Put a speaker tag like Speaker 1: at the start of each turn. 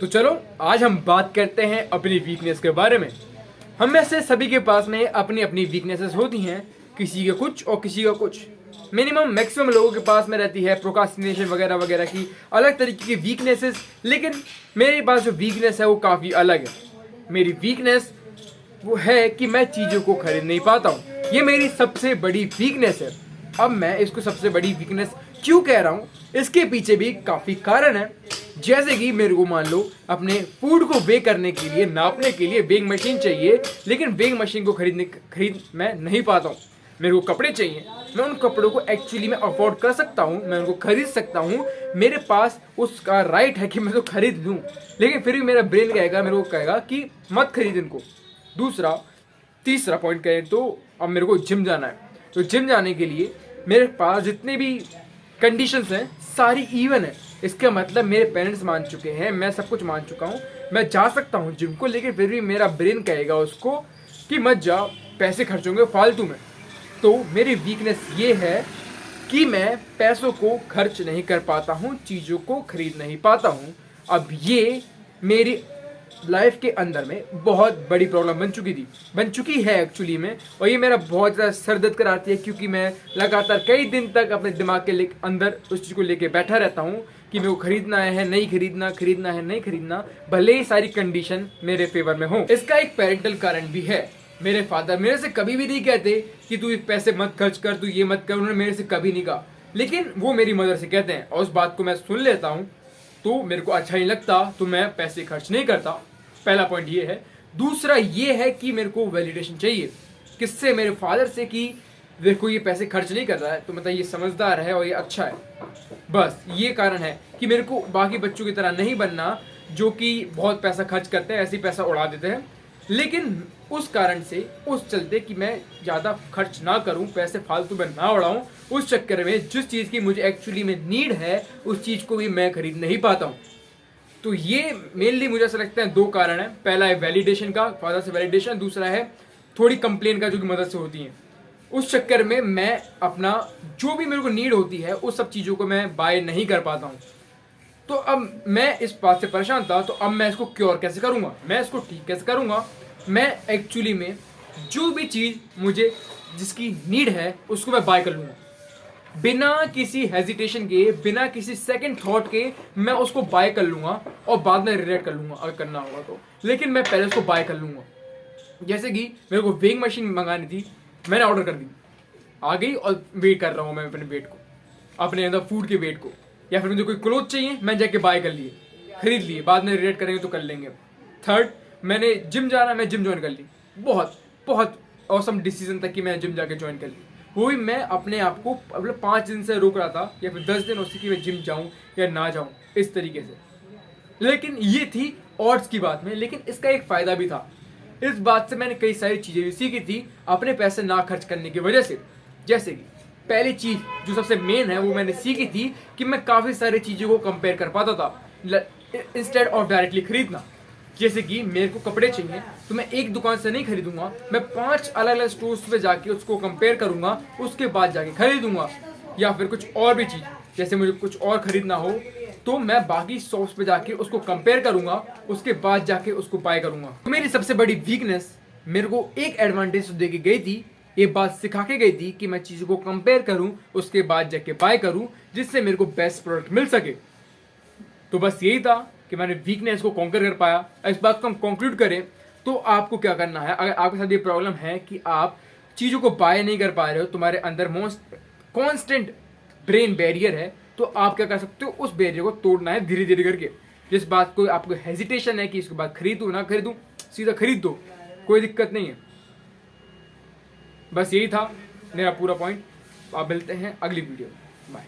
Speaker 1: तो चलो आज हम बात करते हैं अपनी वीकनेस के बारे में। हम में से सभी के पास में अपनी अपनी वीकनेसेस होती हैं, किसी का कुछ और किसी का कुछ। मैक्सिमम लोगों के पास में रहती है प्रोक्रास्टिनेशन वगैरह वगैरह की अलग तरीके की वीकनेसेस, लेकिन मेरे पास जो वीकनेस है वो काफ़ी अलग है। मेरी वीकनेस वो है कि मैं चीज़ों को खरीद नहीं पाता हूँ। ये मेरी सबसे बड़ी वीकनेस है। अब मैं इसको सबसे बड़ी वीकनेस क्यों कह रहा हूँ, इसके पीछे भी काफ़ी कारण है। जैसे कि मेरे को मान लो अपने फूड को वे करने के लिए, नापने के लिए वेइंग मशीन चाहिए, लेकिन वेइंग मशीन को खरीद मैं नहीं पाता हूँ। मेरे को कपड़े चाहिए, मैं उन कपड़ों को एक्चुअली मैं अफोर्ड कर सकता हूँ, मैं उनको खरीद सकता हूँ, मेरे पास उसका राइट है कि मैं तो खरीद लूँ, लेकिन फिर भी मेरा ब्रेन कहेगा, मेरे को कहेगा कि मत खरीद इनको। तीसरा पॉइंट कहें तो अब मेरे को जिम जाना है, तो जिम जाने के लिए मेरे पास जितने भी कंडीशंस हैं सारी इवन है। इसका मतलब मेरे पेरेंट्स मान चुके हैं, मैं सब कुछ मान चुका हूँ, मैं जा सकता हूँ जिम को, लेकिन फिर भी मेरा ब्रेन कहेगा उसको कि मत जा, पैसे खर्च होंगे फालतू में। तो मेरी वीकनेस ये है कि मैं पैसों को खर्च नहीं कर पाता हूँ, चीज़ों को खरीद नहीं पाता हूँ। अब ये मेरी लाइफ के अंदर में बहुत बड़ी प्रॉब्लम बन चुकी है एक्चुअली में, और ये मेरा बहुत ज़्यादा सर दर्द कराती है, क्योंकि मैं लगातार कई दिन तक अपने दिमाग के अंदर उस चीज़ को लेके बैठा रहता हूँ कि मेरे को खरीदना है नहीं खरीदना, खरीदना है नहीं खरीदना, भले ही सारी कंडीशन मेरे फेवर में हो। इसका एक पेरेंटल कारण भी है। मेरे फादर मेरे से कभी भी नहीं कहते कि तू पैसे मत खर्च कर, तू ये मत कर, उन्होंने मेरे से कभी नहीं कहा, लेकिन वो मेरी मदर से कहते हैं और उस बात को मैं सुन लेता हूँ, तो मेरे को अच्छा नहीं लगता, तो मैं पैसे खर्च नहीं करता। पहला पॉइंट ये है। दूसरा ये है कि मेरे को वैलिडेशन चाहिए, किससे? मेरे फादर से, कि देखो ये पैसे खर्च नहीं कर रहा है तो मतलब ये समझदार है और ये अच्छा है। बस ये कारण है कि मेरे को बाकी बच्चों की तरह नहीं बनना जो कि बहुत पैसा खर्च करते हैं, ऐसे ही पैसा उड़ा देते हैं। लेकिन उस कारण से, उस चलते कि मैं ज़्यादा खर्च ना करूं, पैसे फालतू में ना उड़ाऊं, उस चक्कर में जिस चीज़ की मुझे एक्चुअली में नीड है उस चीज़ को भी मैं खरीद नहीं पाता हूं। तो ये मेनली मुझे ऐसा लगता है दो कारण है। पहला है वैलिडेशन का, फादर से वैलिडेशन। दूसरा है थोड़ी कंप्लेन का, जो कि मदद से होती है। उस चक्कर में मैं अपना जो भी मेरे को नीड होती है उस सब चीज़ों को मैं बाय नहीं कर पाता हूँ। तो अब मैं इस बात से परेशान था, तो अब मैं इसको क्योर कैसे करूँगा, मैं इसको ठीक कैसे करूँगा। मैं एक्चुअली में जो भी चीज़ मुझे जिसकी नीड है उसको मैं बाय कर लूँगा, बिना किसी हेजिटेशन के, बिना किसी सेकंड थॉट के मैं उसको बाय कर लूँगा और बाद में रिग्रेट कर लूँगा अगर करना होगा तो, लेकिन मैं पहले उसको बाय कर लूँगा। जैसे कि मेरे को वेइंग मशीन मंगानी थी, मैंने ऑर्डर कर दी, आ गई और वेट कर रहा हूँ मैं अपने वेट को, अपने अंदर फूड के वेट को। या फिर मुझे कोई क्लोथ चाहिए, मैं जाके बाय कर लिए, खरीद लिए, बाद में रिग्रेट करेंगे तो कर लेंगे। थर्ड, मैंने जिम जाना, मैं जिम ज्वाइन कर ली, बहुत बहुत ऑसम डिसीजन था कि मैं जिम जाके ज्वाइन कर ली। वो भी मैं अपने आप को मतलब 5 दिन से रोक रहा था, या फिर 10 दिन उससे कि मैं जिम जाऊँ या ना जाऊँ, इस तरीके से। लेकिन ये थी ऑड्स की बात में, लेकिन इसका एक फ़ायदा भी था। इस बात से मैंने कई सारी चीज़ें भी सीखी थी अपने पैसे ना खर्च करने की वजह से। जैसे कि पहली चीज़ जो सबसे मेन है वो मैंने सीखी थी कि मैं काफ़ी सारी चीज़ों को कंपेयर कर पाता था इंस्टेड ऑफ डायरेक्टली खरीदना। जैसे कि मेरे को कपड़े चाहिए तो मैं एक दुकान से नहीं खरीदूंगा, मैं 5 अलग अलग स्टोर्स पे जाके उसको कंपेयर करूंगा, उसके बाद जाके खरीदूंगा। या फिर कुछ और भी चीज़, जैसे मुझे कुछ और खरीदना हो तो मैं बाकी शॉप्स पे जाके उसको कंपेयर करूंगा, उसके बाद जाके उसको बाय करूंगा। तो मेरी सबसे बड़ी वीकनेस मेरे को एक एडवांटेज दे के गई थी, ये बात सिखा के गई थी कि मैं चीज़ों को कंपेयर करूं, उसके बाद जाके बाय करूं, जिससे मेरे को बेस्ट प्रोडक्ट मिल सके। तो बस यही था कि मैंने वीकनेस को कॉन्कर कर पाया। इस बात को हम कंक्लूड करें तो आपको क्या करना है, अगर आपके साथ ये प्रॉब्लम है कि आप चीज़ों को बाय नहीं कर पा रहे हो, तुम्हारे अंदर मोस्ट कॉन्स्टेंट ब्रेन बैरियर है, तो आप क्या कर सकते हो, उस बैरियर को तोड़ना है धीरे धीरे करके। जिस बात को आपको हेजिटेशन है कि इसके बाद खरीदूँ ना खरीदूँ, सीधा खरीद दो, कोई दिक्कत नहीं है। बस यही था मेरा पूरा पॉइंट। आप मिलते हैं अगली वीडियो में, बाय।